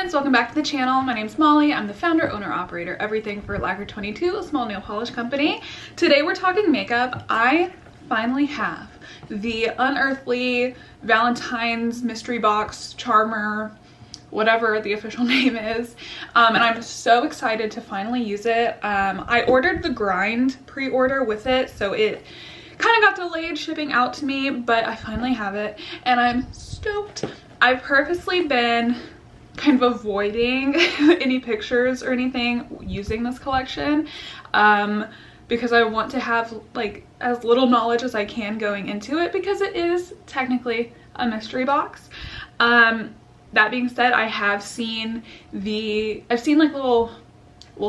friends, welcome back to the channel. My name's Molly. I'm the founder, owner, operator, everything for Lacquer22, a small nail polish company. Today we're talking makeup. I finally have the Unearthly Valentine's mystery box charmer, whatever the official name is, and I'm so excited to finally use it. I ordered the grind pre-order with it, so it kind of got delayed shipping out to me, but I finally have it and I'm stoked. I've purposely been kind of avoiding any pictures or anything using this collection because I want to have like as little knowledge as I can going into it, because it is technically a mystery box. That being said, I have seen I've seen like little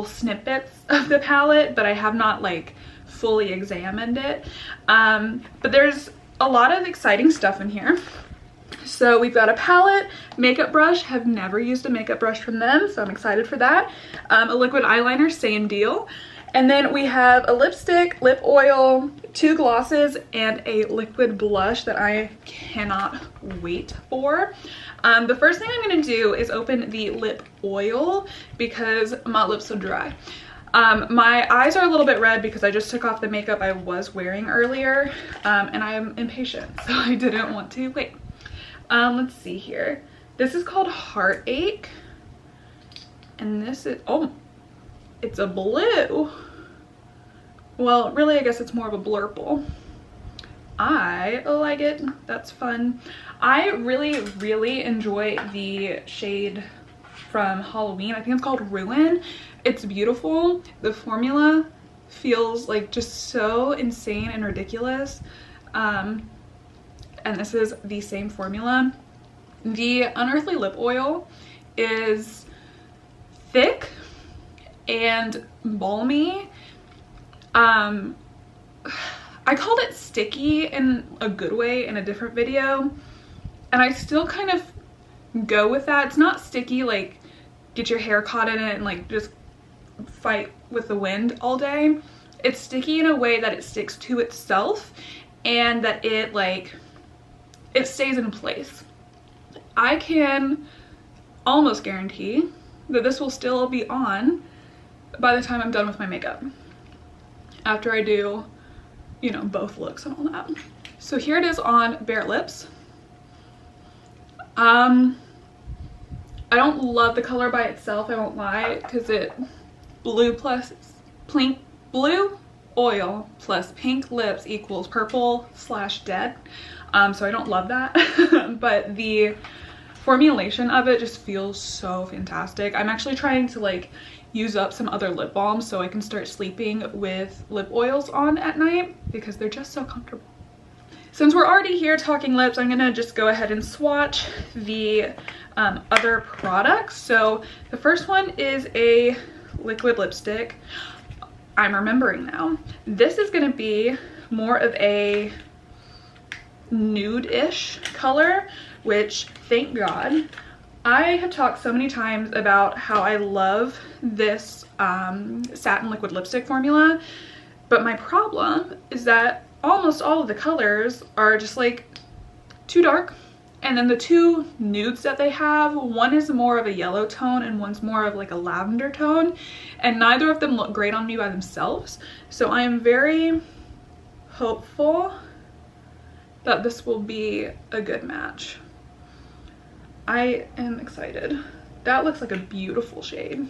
snippets of the palette, but I have not like fully examined it. But there's a lot of exciting stuff in here. So we've got a palette, makeup brush. Have never used a makeup brush from them, so I'm excited for that. A liquid eyeliner, same deal. And then we have a lipstick, lip oil, 2 glosses, and a liquid blush that I cannot wait for. The first thing I'm going to do is open the lip oil because my lips are dry. My eyes are a little bit red because I just took off the makeup I was wearing earlier, and I am impatient, so I didn't want to wait. Let's see here. This is called Heartache, and this is, oh, it's a blue. Well, really, I guess it's more of a blurple. I like it. That's fun. I really enjoy the shade from Halloween. I think it's called Ruin. It's beautiful. The formula feels like just so insane and ridiculous. And this is the same formula. The Unearthly lip oil is thick and balmy. I called it sticky in a good way in a different video, and I still kind of go with that. It's not sticky like get your hair caught in it and like just fight with the wind all day. It's sticky in a way that it sticks to itself and that it stays in place. I can almost guarantee that this will still be on by the time I'm done with my makeup, after I do, you know, both looks and all that. So here it is on bare lips. I don't love the color by itself, I won't lie, because it blue oil plus pink lips equals purple/dead. So I don't love that, but the formulation of it just feels so fantastic. I'm actually trying to like use up some other lip balms so I can start sleeping with lip oils on at night because they're just so comfortable. Since we're already here talking lips, I'm gonna just go ahead and swatch the other products. So the first one is a liquid lipstick. I'm remembering now. This is gonna be more of a nude-ish color, which thank God. I have talked so many times about how I love this satin liquid lipstick formula, but my problem is that almost all of the colors are just like too dark, and then the 2 nudes that they have, one is more of a yellow tone and one's more of like a lavender tone, and neither of them look great on me by themselves. So I am very hopeful that this will be a good match. I am excited. That looks like a beautiful shade.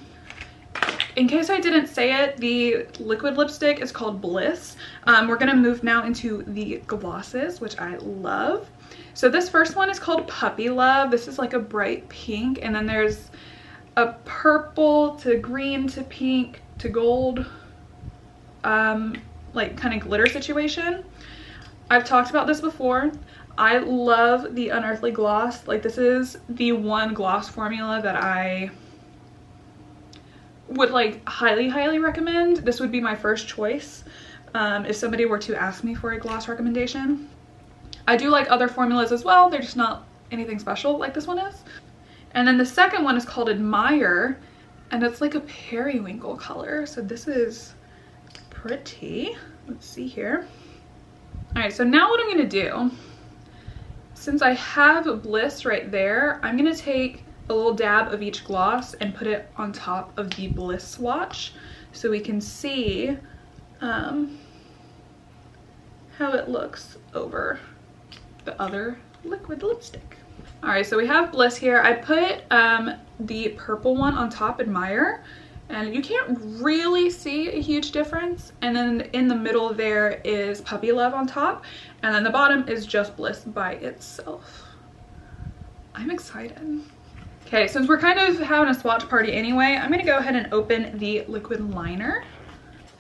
In case I didn't say it, the liquid lipstick is called Bliss. We're gonna move now into the glosses, which I love. So this first one is called Puppy Love. This is like a bright pink, and then there's a purple to green to pink to gold, like kind of glitter situation. I've talked about this before. I love the Unearthly gloss. Like, this is the one gloss formula that I would like highly recommend. This would be my first choice if somebody were to ask me for a gloss recommendation. I do like other formulas as well. They're just not anything special like this one is. And then the second one is called Admire, and it's like a periwinkle color. So this is pretty. Let's see here. All right, so now what I'm gonna do, since I have Bliss right there, I'm gonna take a little dab of each gloss and put it on top of the Bliss swatch so we can see how it looks over the other liquid lipstick. All right, so we have Bliss here. I put the purple one on top, Admire, and you can't really see a huge difference. And then in the middle there is Puppy Love on top, and then the bottom is just Bliss by itself. I'm excited. Okay, since we're kind of having a swatch party anyway, I'm gonna go ahead and open the liquid liner.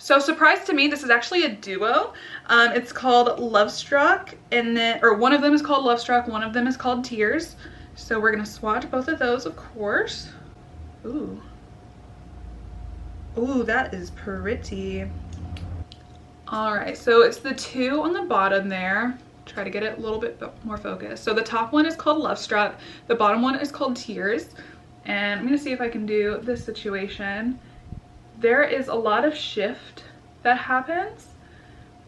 So surprise to me, this is actually a duo. It's called Love Struck, and then, or one of them is called Love Struck, one of them is called Tears. So we're gonna swatch both of those, of course. Ooh. Ooh, that is pretty. All right, so it's the two on the bottom there. Try to get it a little bit more focused. So the top one is called Love Struck, the bottom one is called Tears. And I'm gonna see if I can do this situation. There is a lot of shift that happens.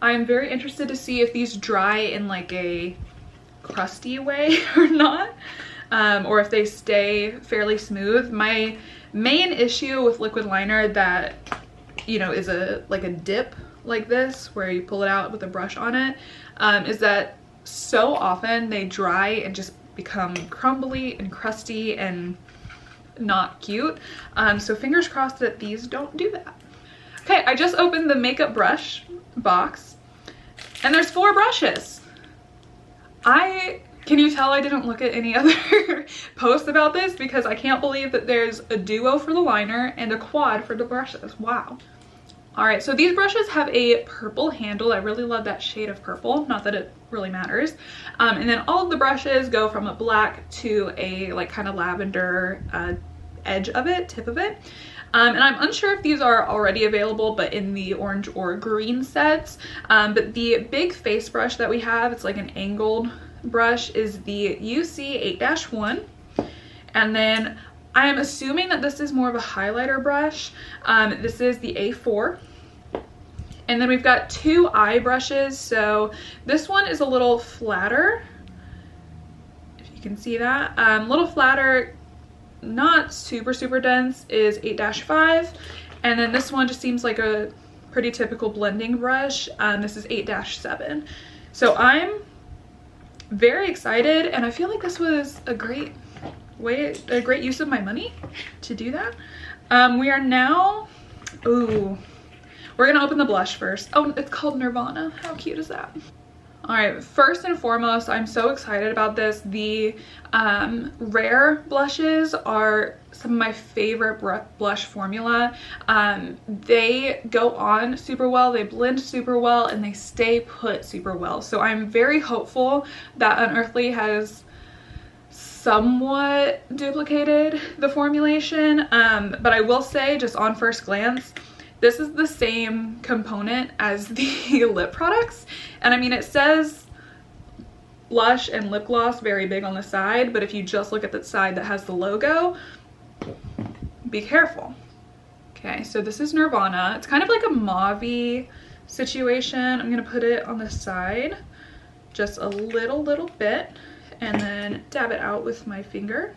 I'm very interested to see if these dry in like a crusty way or not, or if they stay fairly smooth. My main issue with liquid liner that, you know, is like a dip like this where you pull it out with a brush on it, is that so often they dry and just become crumbly and crusty and not cute. So fingers crossed that these don't do that. Okay, I just opened the makeup brush box and there's 4 brushes. Can you tell I didn't look at any other posts about this, because I can't believe that there's a duo for the liner and a quad for the brushes. Wow. All right, so these brushes have a purple handle. I really love that shade of purple, not that it really matters. And then all of the brushes go from a black to a like kind of lavender edge of it, tip of it. And I'm unsure if these are already available, but in the orange or green sets. But the big face brush that we have, it's like an angled brush, is the UC 8-1. And then I am assuming that this is more of a highlighter brush. This is the A4. And then we've got 2 eye brushes. So this one is a little flatter, if you can see that. Little flatter, not super dense, is 8-5. And then this one just seems like a pretty typical blending brush. This is 8-7. So I'm very excited, and I feel like this was a great use of my money to do that. We are now, ooh, we're gonna open the blush first. Oh, it's called Nirvana. How cute is that? All right, first and foremost, I'm so excited about this. The Rare blushes are some of my favorite blush formula. They go on super well, they blend super well, and they stay put super well. So I'm very hopeful that Unearthly has somewhat duplicated the formulation, but I will say, just on first glance, this is the same component as the lip products. And I mean, it says blush and lip gloss very big on the side, but if you just look at the side that has the logo, be careful. Okay, so this is Nirvana. It's kind of like a mauve-y situation. I'm gonna put it on the side just a little bit and then dab it out with my finger.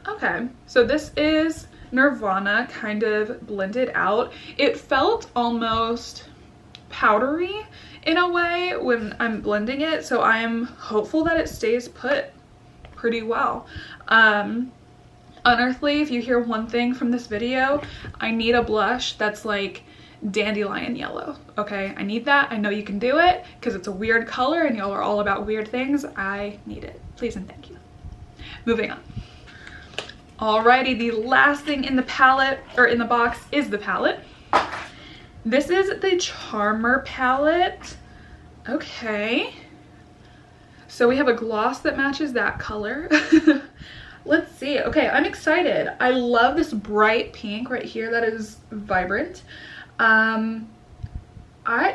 Okay, so this is Nirvana kind of blended out. It felt almost powdery in a way when I'm blending it, so I'm hopeful that it stays put pretty well. Unearthly, if you hear one thing from this video, I need a blush that's like dandelion yellow. Okay, I need that. I know you can do it because it's a weird color and y'all are all about weird things. I need it. Please and thank you. Moving on. Alrighty, the last thing in the palette, or in the box, is the palette. This is the Charmer palette. Okay. So we have a gloss that matches that color. Let's see. Okay, I'm excited. I love this bright pink right here that is vibrant.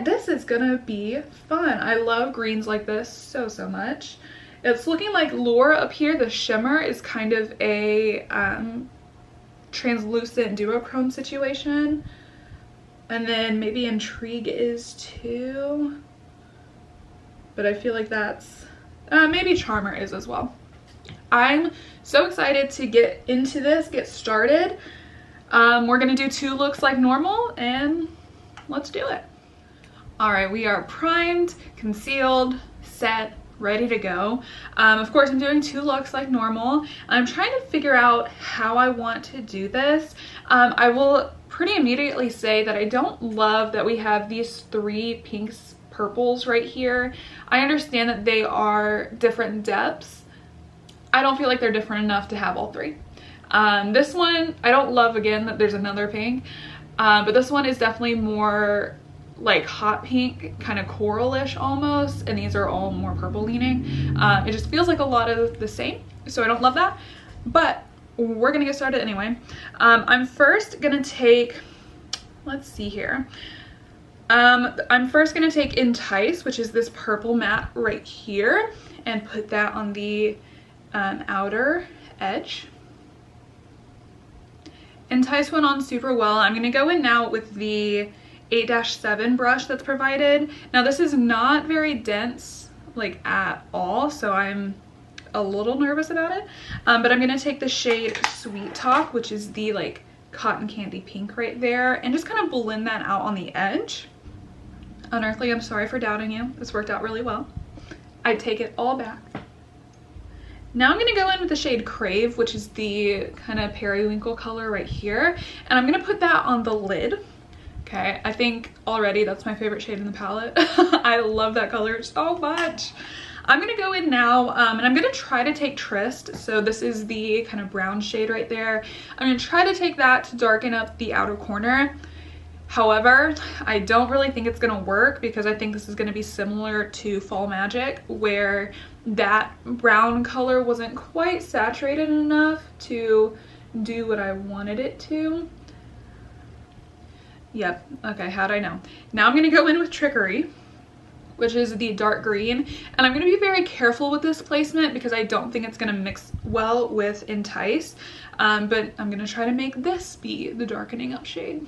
This is gonna be fun. I love greens like this so much. It's looking like Lure up here. The shimmer is kind of a translucent duochrome situation. And then maybe Intrigue is too. But I feel like that's, maybe Charmer is as well. I'm so excited to get into this, get started. We're gonna do 2 looks like normal and let's do it. All right, we are primed, concealed, set, ready to go. Of course, I'm doing 2 looks like normal. I'm trying to figure out how I want to do this. I will pretty immediately say that I don't love that we have these 3 pinks, purples right here. I understand that they are different depths. I don't feel like they're different enough to have all 3. This one, I don't love, again, that there's another pink, but this one is definitely more like hot pink, kind of coralish almost, and these are all more purple leaning. It just feels like a lot of the same, so I don't love that, but we're gonna get started anyway. I'm first gonna take, let's see here. I'm first gonna take Entice, which is this purple matte right here, and put that on the outer edge. Entice went on super well. I'm gonna go in now with the 8-7 brush that's provided. Now this is not very dense like at all, so I'm a little nervous about it. But I'm gonna take the shade Sweet Talk, which is the like cotton candy pink right there, and just kind of blend that out on the edge. Unearthly, I'm sorry for doubting you. This worked out really well. I take it all back. Now I'm gonna go in with the shade Crave, which is the kind of periwinkle color right here, and I'm gonna put that on the lid. Okay, I think already that's my favorite shade in the palette. I love that color so much. I'm gonna go in now and I'm gonna try to take Tryst. So this is the kind of brown shade right there. I'm gonna try to take that to darken up the outer corner. However, I don't really think it's gonna work because I think this is gonna be similar to Fall Magic, where that brown color wasn't quite saturated enough to do what I wanted it to. Yep, okay, how'd I know? Now I'm gonna go in with Trickery, which is the dark green, and I'm gonna be very careful with this placement because I don't think it's gonna mix well with Entice, but I'm gonna try to make this be the darkening up shade.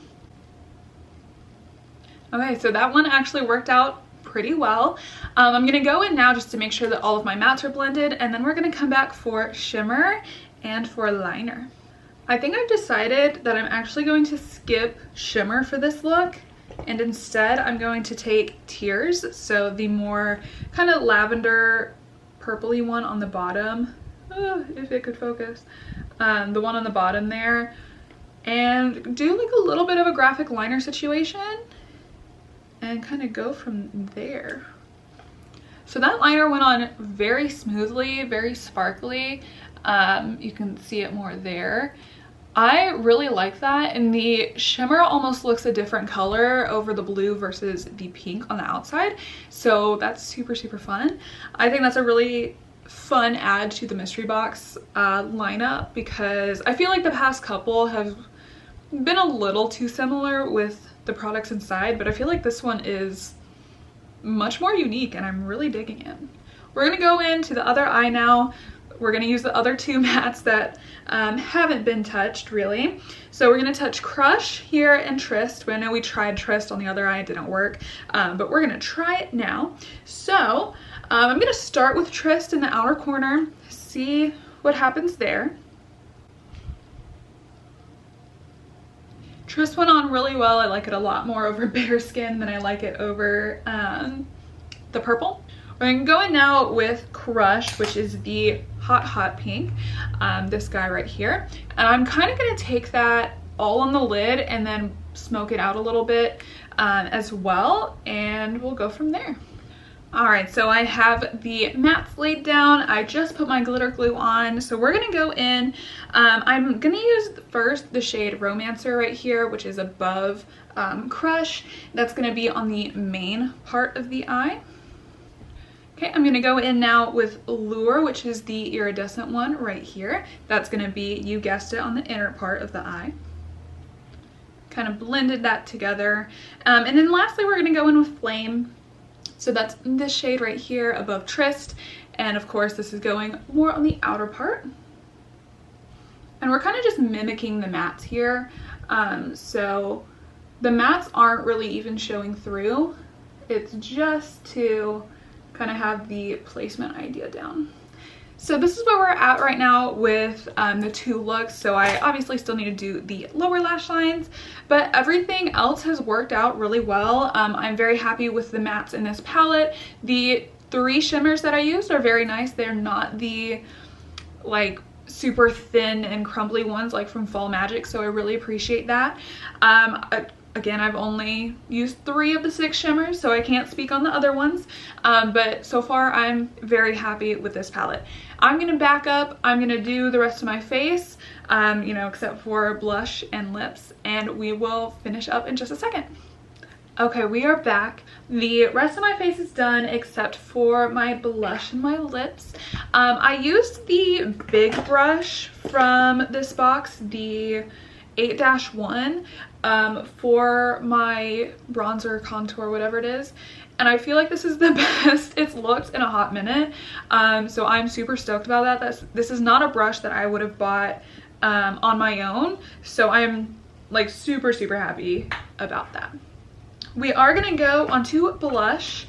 Okay, so that one actually worked out pretty well. I'm gonna go in now just to make sure that all of my mattes are blended, and then we're gonna come back for shimmer and for liner. I think I've decided that I'm actually going to skip shimmer for this look, and instead I'm going to take Tears, so the more kind of lavender purpley one on the bottom. Oh, if it could focus. The one on the bottom there, and do like a little bit of a graphic liner situation and kind of go from there. So that liner went on very smoothly, very sparkly. You can see it more there. I really like that, and the shimmer almost looks a different color over the blue versus the pink on the outside, so that's super fun. I think that's a really fun add to the mystery box lineup, because I feel like the past couple have been a little too similar with the products inside, but I feel like this one is much more unique and I'm really digging it. We're gonna go into the other eye now. We're gonna use the other 2 mattes that haven't been touched really. So we're gonna touch Crush here and Tryst. I know we tried Tryst on the other eye, it didn't work, but we're gonna try it now. So I'm gonna start with Tryst in the outer corner, see what happens there. Tryst went on really well. I like it a lot more over bare skin than I like it over the purple. We're gonna go in now with Crush, which is the hot pink, this guy right here. And I'm kind of gonna take that all on the lid and then smoke it out a little bit as well, and we'll go from there. All right, so I have the mattes laid down. I just put my glitter glue on. So we're gonna go in. I'm gonna use first the shade Romancer right here, which is above Crush. That's gonna be on the main part of the eye. Okay, I'm gonna go in now with Lure, which is the iridescent one right here. That's gonna be, you guessed it, on the inner part of the eye. Kind of blended that together. And then lastly, we're gonna go in with Flame. So that's this shade right here above Tryst. And of course, this is going more on the outer part. And we're kind of just mimicking the mattes here. So the mattes aren't really even showing through. It's just to kind of have the placement idea down. So this is where we're at right now with the 2 looks. So I obviously still need to do the lower lash lines, but everything else has worked out really well. I'm very happy with the mattes in this palette. The 3 shimmers that I used are very nice. They're not the like super thin and crumbly ones like from Fall Magic, so I really appreciate that. Again, I've only used 3 of the 6 shimmers, so I can't speak on the other ones, but so far I'm very happy with this palette. I'm gonna back up, I'm gonna do the rest of my face, you know, except for blush and lips, and we will finish up in just a second. Okay, we are back. The rest of my face is done except for my blush and my lips. I used the big brush from this box, the 8-1, for my bronzer, contour, whatever it is, and I feel like this is the best it's looked in a hot minute. So I'm super stoked about that. This is not a brush that I would have bought on my own, so I'm like super happy about that. We are gonna go onto blush,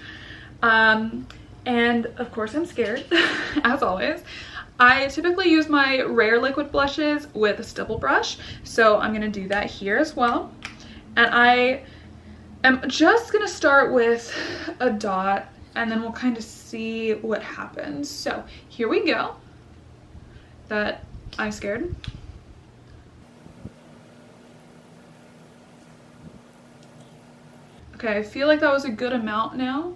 and of course I'm scared as always. I typically use my Rare liquid blushes with a stipple brush, so I'm gonna do that here as well. And I am just gonna start with a dot, and then we'll kind of see what happens. So here we go. That I'm scared. Okay, I feel like that was a good amount now.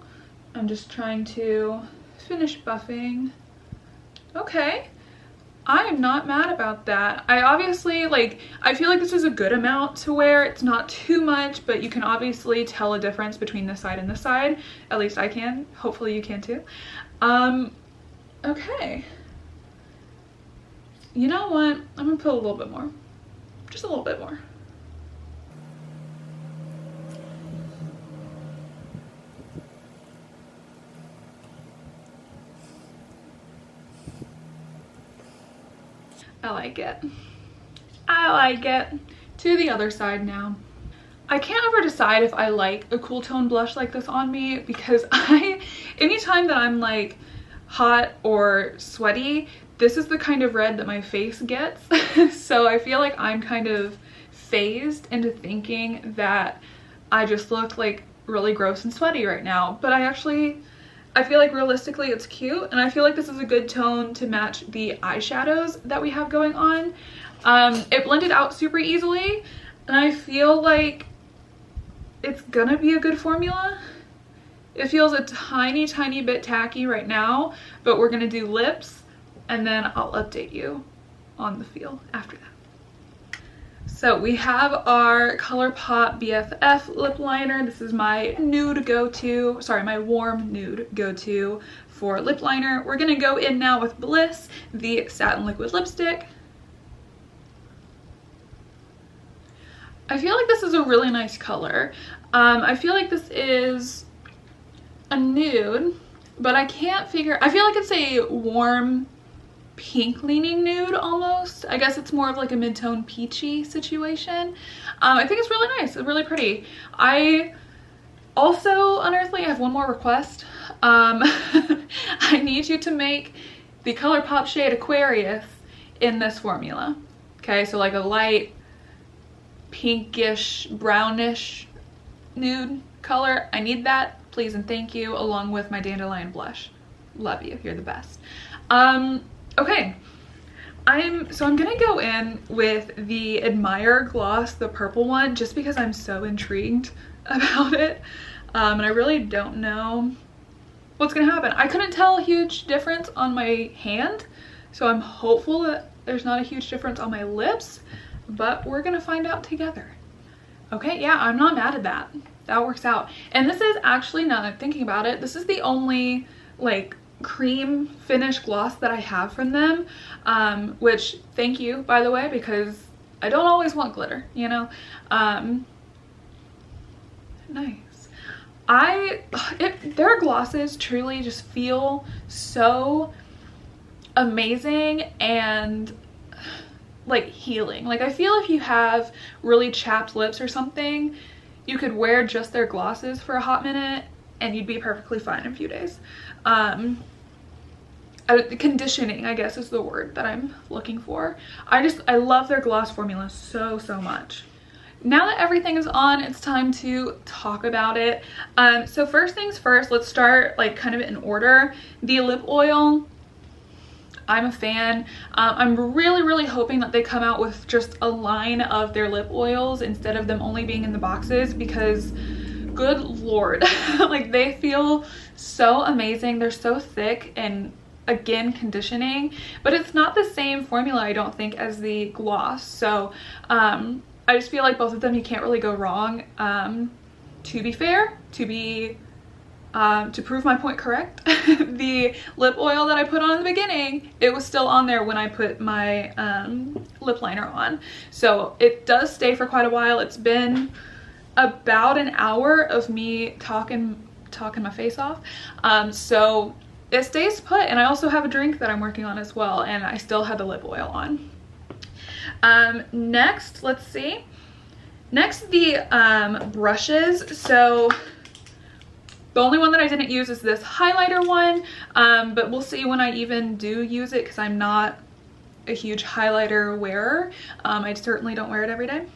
I'm just trying to finish buffing. Okay, I am not mad about that. I obviously, like, I feel like this is a good amount to wear. It's not too much, but you can obviously tell a difference between this side and this side. At least I can. Hopefully you can too. Okay. You know what? I'm gonna put a little bit more. Just a little bit more. I like it. I like it. To the other side now. I can't ever decide if I like a cool tone blush like this on me, because anytime that I'm like hot or sweaty, this is the kind of red that my face gets. So I feel like I'm kind of phased into thinking that I just look like really gross and sweaty right now, but I feel like realistically it's cute, and I feel like this is a good tone to match the eyeshadows that we have going on. It blended out super easily, and I feel like it's gonna be a good formula. It feels a tiny bit tacky right now, but we're gonna do lips, and then I'll update you on the feel after that. So we have our Colourpop BFF lip liner. This is my nude go-to, sorry, my warm nude go-to for lip liner. We're gonna go in now with Bliss, the satin liquid lipstick. I feel like this is a really nice color. I feel like this is a nude, but I can't figure, I feel like it's a warm pink leaning nude almost. I guess it's more of like a mid-tone peachy situation. I think it's really nice. It's really pretty. I also, Unearthly, I have one more request. I need you to make the Colourpop shade Aquarius in this formula. Okay, so like a light pinkish brownish nude color. I need that, please and thank you, along with my dandelion blush. Love you, you're the best. Okay, I'm gonna go in with the Admire gloss, the purple one, just because I'm so intrigued about it, and I really don't know what's gonna happen. I couldn't tell a huge difference on my hand, so I'm hopeful that there's not a huge difference on my lips, but we're gonna find out together. Okay, yeah, I'm not mad at that. That works out. And this is actually, now that I'm thinking about it, this is the only like cream finish gloss that I have from them, which thank you, by the way, because I don't always want glitter, you know. Nice. Their glosses truly just feel so amazing and like healing. Like I feel if you have really chapped lips or something, you could wear just their glosses for a hot minute and you'd be perfectly fine in a few days. conditioning, I guess is the word that I'm looking for. I love their gloss formula so much. Now that everything is on, it's time to talk about it. So first things first, let's start like kind of in order. The lip oil, I'm a fan. I'm really hoping that they come out with just a line of their lip oils instead of them only being in the boxes, because good lord, like they feel so amazing. They're so thick and again conditioning, but it's not the same formula, I don't think, as the gloss. So I just feel like both of them, you can't really go wrong. To be fair, to prove my point correct, the lip oil that I put on in the beginning, it was still on there when I put my lip liner on. So it does stay for quite a while. It's been about an hour of me talking my face off. So it stays put, and I also have a drink that I'm working on as well, and I still have the lip oil on. Next, let's see. Next, the brushes. So the only one that I didn't use is this highlighter one, but we'll see when I even do use it, because I'm not a huge highlighter wearer. I certainly don't wear it every day.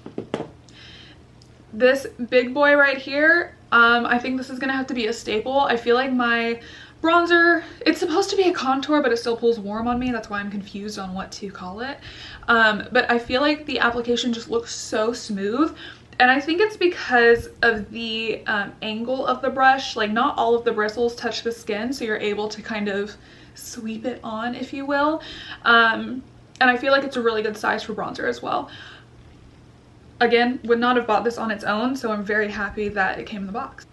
This big boy right here, I think this is gonna have to be a staple. I feel like my bronzer, it's supposed to be a contour, but it still pulls warm on me. That's why I'm confused on what to call it. But I feel like the application just looks so smooth. And I think it's because of the angle of the brush. Like, not all of the bristles touch the skin, so you're able to kind of sweep it on, if you will. And I feel like it's a really good size for bronzer as well. Again, would not have bought this on its own, so I'm very happy that it came in the box.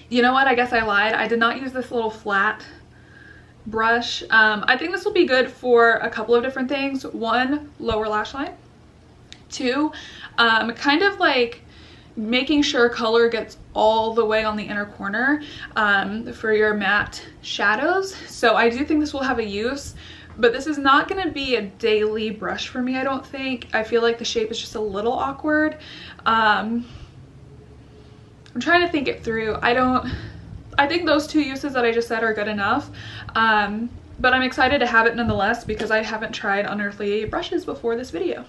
You know what? I guess I lied. I did not use this little flat brush. I think this will be good for a couple of different things. One, lower lash line. Two, kind of like making sure color gets all the way on the inner corner for your matte shadows. So I do think this will have a use, but this is not going to be a daily brush for me, I don't think. I feel like the shape is just a little awkward. I'm trying to think it through. I think those two uses that I just said are good enough. But I'm excited to have it nonetheless, because I haven't tried Unearthly brushes before this video.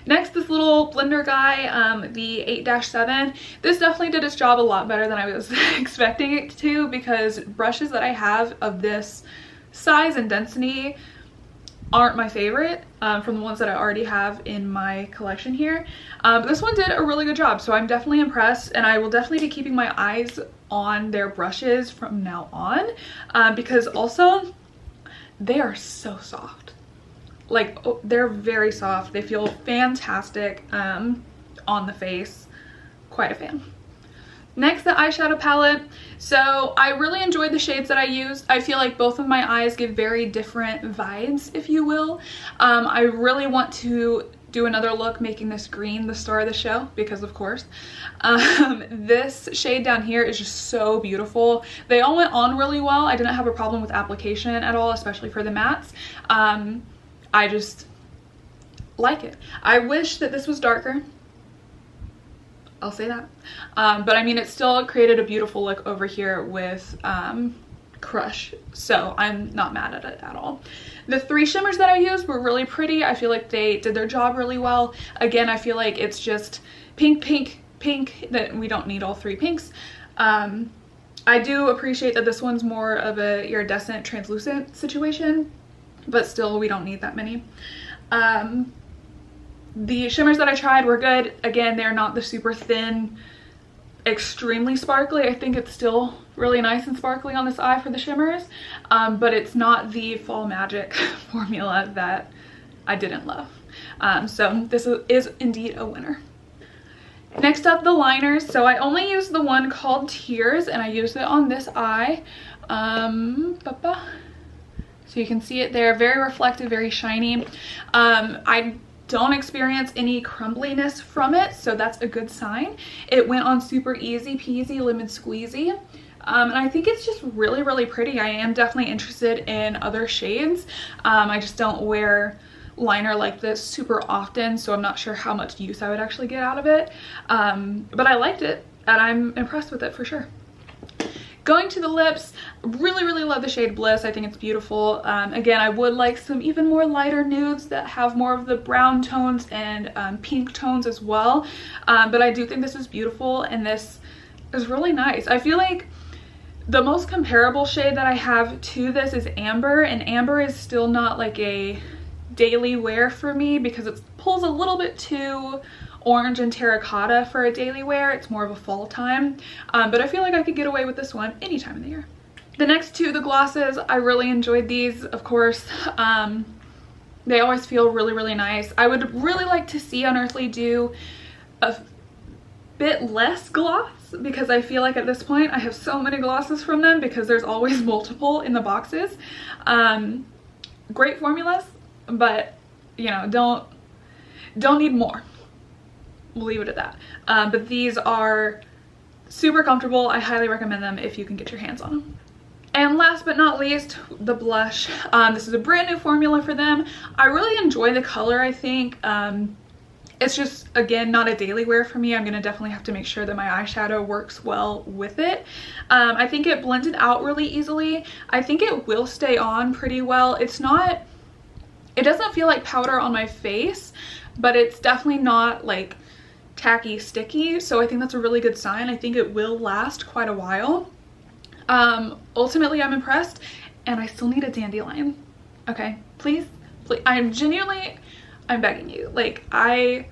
Next, this little blender guy, the 8-7. This definitely did its job a lot better than I was expecting it to, because brushes that I have of this size and density aren't my favorite from the ones that I already have in my collection here. But this one did a really good job, so I'm definitely impressed, and I will definitely be keeping my eyes on their brushes from now on, because also they are so soft. Like, oh, they're very soft. They feel fantastic on the face. Quite a fan. Next, the eyeshadow palette. So I really enjoyed the shades that I used. I feel like both of my eyes give very different vibes, if you will. I really want to do another look making this green the star of the show, because of course. This shade down here is just so beautiful. They all went on really well. I didn't have a problem with application at all, especially for the mattes. I just like it. I wish that this was darker. I'll say that. But I mean, it still created a beautiful look over here with Crush, so I'm not mad at it at all. The three shimmers that I used were really pretty. I feel like they did their job really well. Again, I feel like it's just pink, pink, pink, that we don't need all three pinks. I do appreciate that this one's more of a iridescent, translucent situation, but still, we don't need that many. The shimmers that I tried were good. Again, they're not the super thin, extremely sparkly. I think it's still really nice and sparkly on this eye for the shimmers, but it's not the Fall Magic formula that I didn't love. So this is indeed a winner. Next up, the liners. So I only used the one called Tears, and I used it on this eye. So you can see it there, very reflective, very shiny. I don't experience any crumbliness from it, so that's a good sign. It went on super easy peasy, lemon squeezy. And I think it's just really, really pretty. I am definitely interested in other shades. I just don't wear liner like this super often, so I'm not sure how much use I would actually get out of it. But I liked it, and I'm impressed with it for sure. Going to the lips, really love the shade Bliss. I think it's beautiful. Again, I would like some even more lighter nudes that have more of the brown tones and pink tones as well. But I do think this is beautiful, and this is really nice. I feel like the most comparable shade that I have to this is Amber, and Amber is still not like a daily wear for me because it pulls a little bit too orange and terracotta for a daily wear. It's more of a fall time, but I feel like I could get away with this one any time of the year. The next two, the glosses, I really enjoyed these, of course. They always feel really nice. I would really like to see Unearthly do a bit less gloss, because I feel like at this point I have so many glosses from them because there's always multiple in the boxes. Great formulas, but you know, don't need more. We'll leave it at that. But these are super comfortable. I highly recommend them if you can get your hands on them. And last but not least, the blush. This is a brand new formula for them. I really enjoy the color, I think. It's just, again, not a daily wear for me. I'm gonna definitely have to make sure that my eyeshadow works well with it. I think it blended out really easily. I think it will stay on pretty well. It doesn't feel like powder on my face, but it's definitely not like tacky sticky, so I think that's a really good sign. I think it will last quite a while. Ultimately, I'm impressed, and I still need a dandelion. Okay, please, I'm begging you. Like, I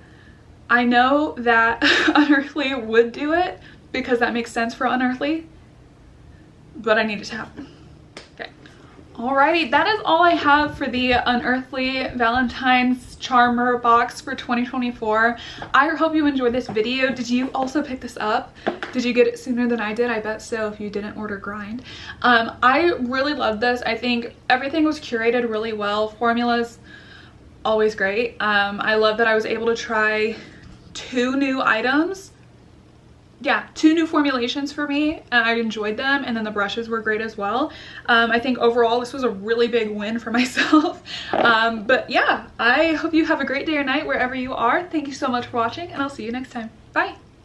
know that Unearthly would do it because that makes sense for Unearthly, but I need it to happen. Okay. Alrighty, that is all I have for the Unearthly Valentine's Charmer box for 2024. I hope you enjoyed this video. Did you also pick this up? Did you get it sooner than I did? I bet so if you didn't order Grind. I really love this. I think everything was curated really well. Formulas, always great. I love that I was able to try 2 new items. Yeah, 2 new formulations for me, and I enjoyed them, and then the brushes were great as well. I think overall this was a really big win for myself. But yeah, I hope you have a great day or night wherever you are. Thank you so much for watching, and I'll see you next time. Bye!